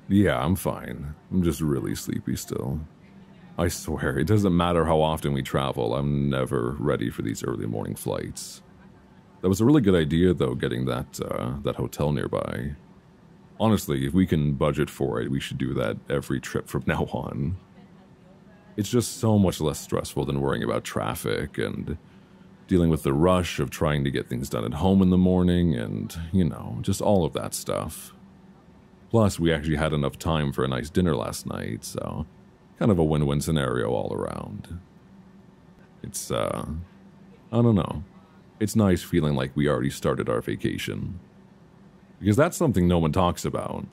Yeah, I'm fine. I'm just really sleepy still. I swear, it doesn't matter how often we travel, I'm never ready for these early morning flights. That was a really good idea, though, getting that hotel nearby. Honestly, if we can budget for it, we should do that every trip from now on. It's just so much less stressful than worrying about traffic and dealing with the rush of trying to get things done at home in the morning and, you know, just all of that stuff. Plus, we actually had enough time for a nice dinner last night, so kind of a win-win scenario all around. It's, I don't know. It's nice feeling like we already started our vacation. Because that's something no one talks about.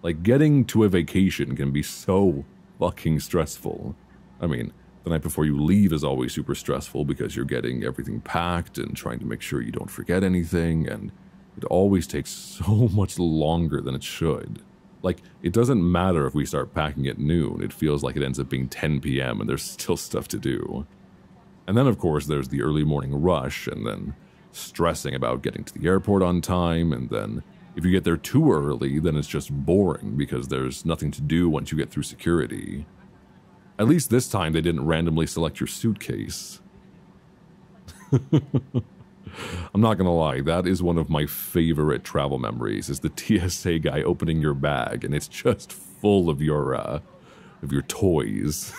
Like, getting to a vacation can be so fucking stressful. I mean, the night before you leave is always super stressful because you're getting everything packed and trying to make sure you don't forget anything, and it always takes so much longer than it should. Like, it doesn't matter if we start packing at noon, it feels like it ends up being 10 p.m. and there's still stuff to do. And then, of course, there's the early morning rush, and then stressing about getting to the airport on time, and then if you get there too early, then it's just boring because there's nothing to do once you get through security. At least this time they didn't randomly select your suitcase. I'm not gonna lie, that is one of my favorite travel memories, is the TSA guy opening your bag and it's just full of your toys.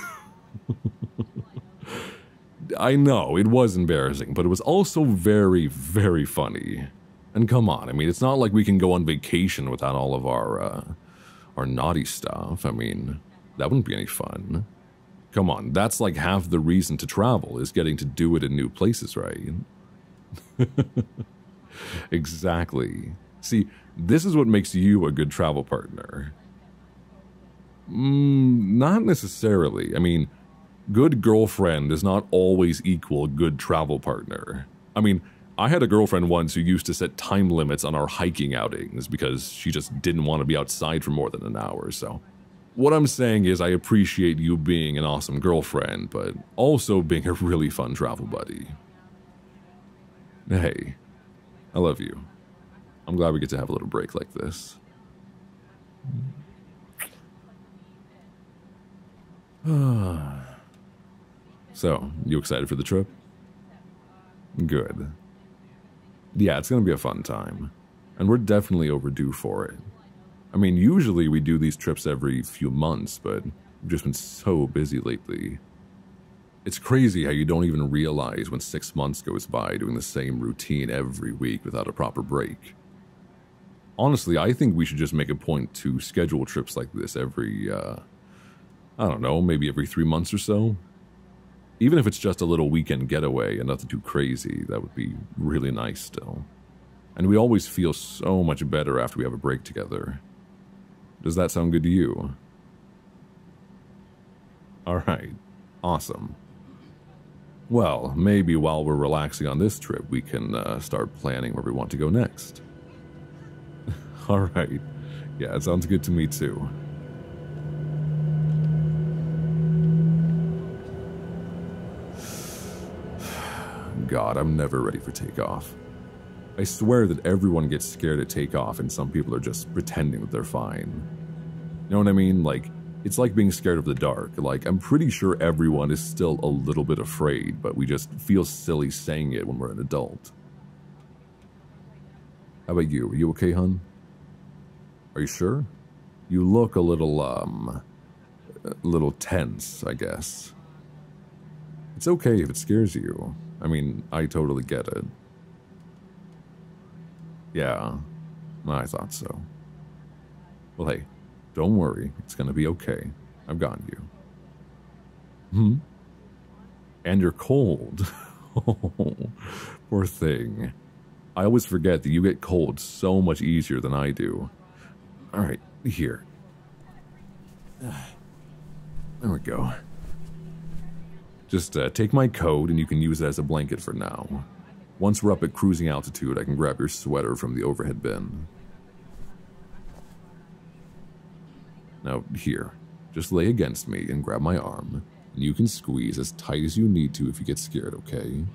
I know, it was embarrassing, but it was also very, very funny. And come on, I mean, it's not like we can go on vacation without all of our naughty stuff. I mean, that wouldn't be any fun. Come on, that's like half the reason to travel, is getting to do it in new places, right? Exactly. See, this is what makes you a good travel partner. Not necessarily. I mean, good girlfriend does not always equal good travel partner. I mean, I had a girlfriend once who used to set time limits on our hiking outings because she just didn't want to be outside for more than an hour, so. What I'm saying is I appreciate you being an awesome girlfriend, but also being a really fun travel buddy. Hey, I love you. I'm glad we get to have a little break like this. So, you excited for the trip? Good. Yeah, it's gonna be a fun time. And we're definitely overdue for it. I mean, usually we do these trips every few months, but we've just been so busy lately. It's crazy how you don't even realize when 6 months goes by doing the same routine every week without a proper break. Honestly, I think we should just make a point to schedule trips like this every, I don't know, maybe every 3 months or so. Even if it's just a little weekend getaway and nothing too crazy, that would be really nice still. And we always feel so much better after we have a break together. Does that sound good to you? Alright, awesome. Well, maybe while we're relaxing on this trip, we can start planning where we want to go next. Alright, yeah, it sounds good to me too. God, I'm never ready for takeoff. I swear that everyone gets scared at takeoff and some people are just pretending that they're fine. You know what I mean? Like, it's like being scared of the dark. Like, I'm pretty sure everyone is still a little bit afraid, but we just feel silly saying it when we're an adult. How about you? Are you okay, hun? Are you sure? You look a little tense, I guess. It's okay if it scares you. I mean, I totally get it. Yeah, I thought so. Well, hey, don't worry. It's gonna be okay. I've got you. And you're cold. Oh, poor thing. I always forget that you get cold so much easier than I do. Alright, here. There we go. Just take my coat and you can use it as a blanket for now. Once we're up at cruising altitude, I can grab your sweater from the overhead bin. Now, here. Just lay against me and grab my arm. And you can squeeze as tight as you need to if you get scared, okay?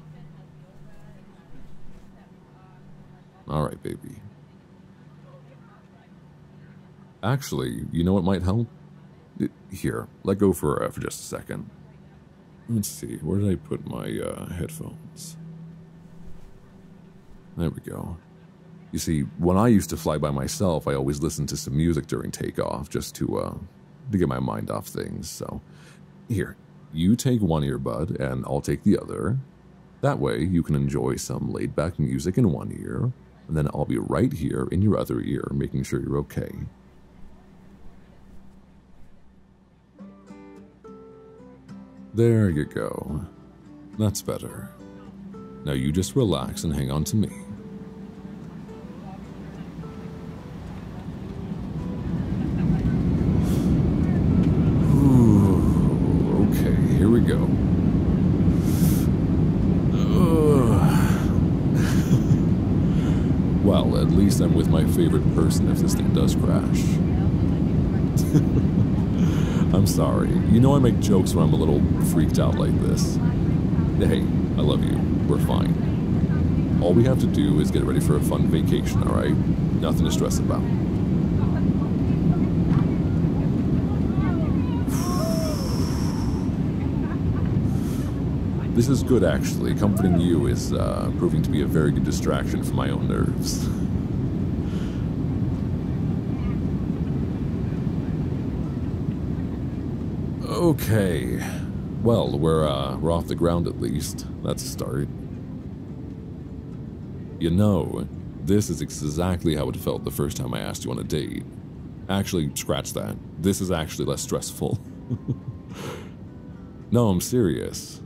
Alright, baby. Actually, you know what might help? Here, let go for just a second. Let's see, where did I put my headphones? There we go. You see, when I used to fly by myself, I always listened to some music during takeoff just to get my mind off things. So, here, you take one earbud and I'll take the other. That way, you can enjoy some laid-back music in one ear, and then I'll be right here in your other ear, making sure you're okay. There you go. That's better. Now you just relax and hang on to me. Ooh, okay, here we go. Well, at least I'm with my favorite person if this thing does crash. I'm sorry. You know I make jokes when I'm a little freaked out like this. Hey, I love you. We're fine. All we have to do is get ready for a fun vacation, alright? Nothing to stress about. This is good, actually. Comforting you is proving to be a very good distraction from my own nerves. Okay. Well, we're off the ground at least. That's a start. You know, this is exactly how it felt the first time I asked you on a date. Actually, scratch that. This is actually less stressful. No, I'm serious.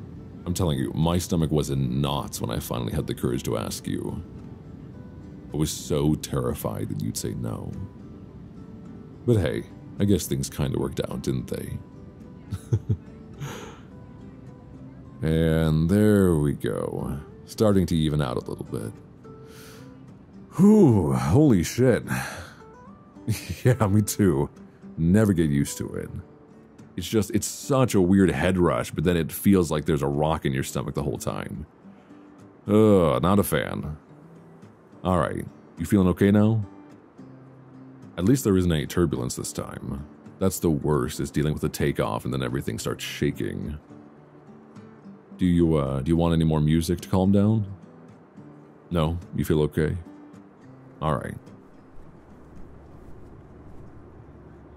I'm telling you, my stomach was in knots when I finally had the courage to ask you. I was so terrified that you'd say no. But hey, I guess things kind of worked out, didn't they? And there we go. Starting to even out a little bit. Whew, holy shit. Yeah, me too. Never get used to it. It's such a weird head rush, but then it feels like there's a rock in your stomach the whole time. Ugh, not a fan. Alright, you feeling okay now? At least there isn't any turbulence this time. That's the worst, is dealing with the takeoff and then everything starts shaking. Do you want any more music to calm down? No? You feel okay? Alright.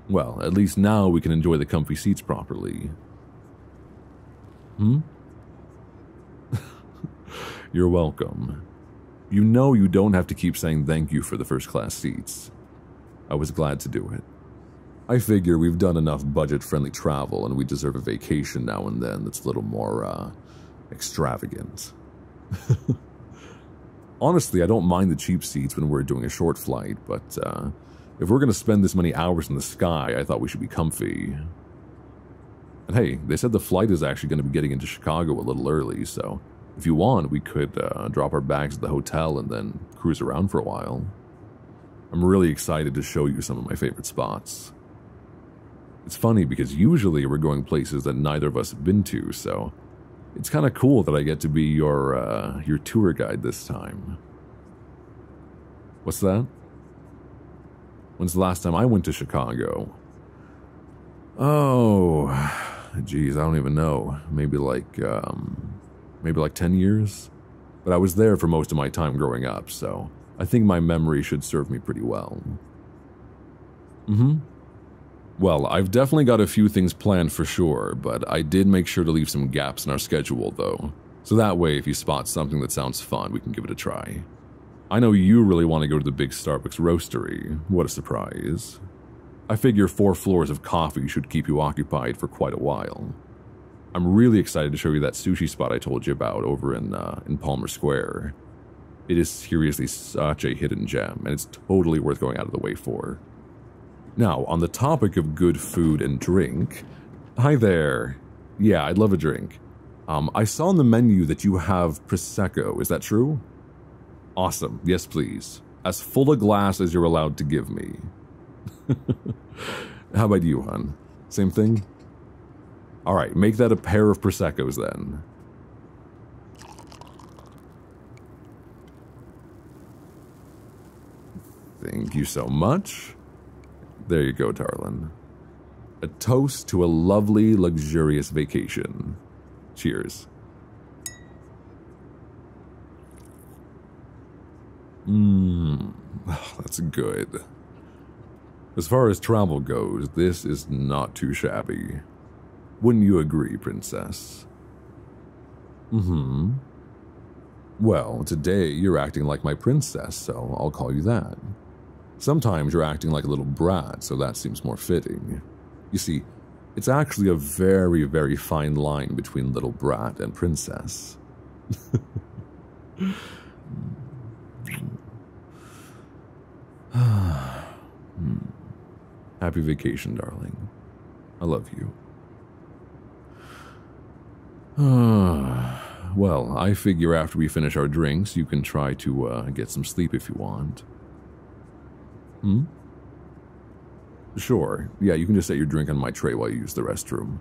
Well, at least now we can enjoy the comfy seats properly. You're welcome. You know you don't have to keep saying thank you for the first-class seats. I was glad to do it. I figure we've done enough budget-friendly travel and we deserve a vacation now and then that's a little more, extravagant. Honestly, I don't mind the cheap seats when we're doing a short flight, but, if we're gonna spend this many hours in the sky, I thought we should be comfy. And hey, they said the flight is actually gonna be getting into Chicago a little early, so if you want, we could, drop our bags at the hotel and then cruise around for a while. I'm really excited to show you some of my favorite spots. It's funny because usually we're going places that neither of us have been to, so it's kind of cool that I get to be your tour guide this time. What's that? When's the last time I went to Chicago? Oh, geez, I don't even know. Maybe like 10 years? But I was there for most of my time growing up, so I think my memory should serve me pretty well. Well, I've definitely got a few things planned for sure, but I did make sure to leave some gaps in our schedule though. So that way, if you spot something that sounds fun, we can give it a try. I know you really want to go to the big Starbucks roastery. What a surprise. I figure 4 floors of coffee should keep you occupied for quite a while. I'm really excited to show you that sushi spot I told you about over in Palmer Square. It is seriously such a hidden gem, and it's totally worth going out of the way for. Now, on the topic of good food and drink... Hi there. Yeah, I'd love a drink. I saw on the menu that you have Prosecco, is that true? Awesome, yes please. As full a glass as you're allowed to give me. How about you, hon? Same thing? Alright, make that a pair of Proseccos then. Thank you so much. There you go, darling. A toast to a lovely, luxurious vacation. Cheers. That's good. As far as travel goes, this is not too shabby. Wouldn't you agree, princess? Well, today you're acting like my princess, so I'll call you that. Sometimes you're acting like a little brat, so that seems more fitting. You see, it's actually a very, very fine line between little brat and princess. Happy vacation, darling. I love you. Well, I figure after we finish our drinks, you can try to get some sleep if you want. Sure. Yeah, you can just set your drink on my tray while you use the restroom.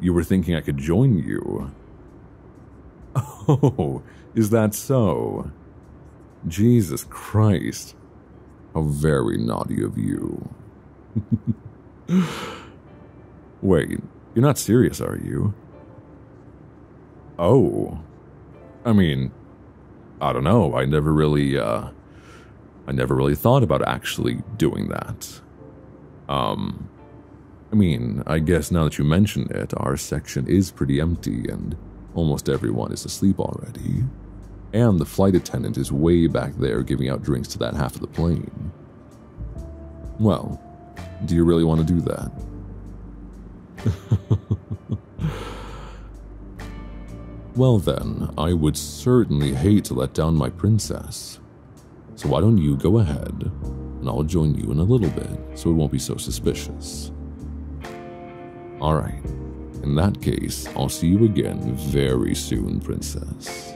You were thinking I could join you? Oh, is that so? Jesus Christ. How very naughty of you. Wait, you're not serious, are you? Oh. I mean, I don't know. I never really thought about actually doing that. I mean, I guess now that you mention it, our section is pretty empty and almost everyone is asleep already. And the flight attendant is way back there giving out drinks to that half of the plane. Well, do you really want to do that? Well then, I would certainly hate to let down my princess. So why don't you go ahead, and I'll join you in a little bit, so it won't be so suspicious. Alright, in that case, I'll see you again very soon, princess.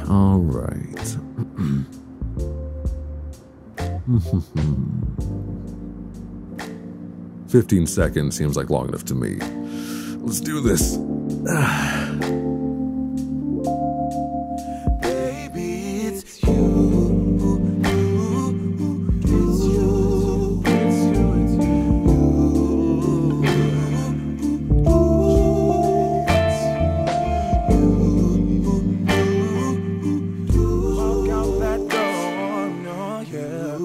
All right. 15 seconds seems like long enough to me. Let's do this. Baby, it's you. It's you. It's you. It's you. Walk out that door, no, yeah.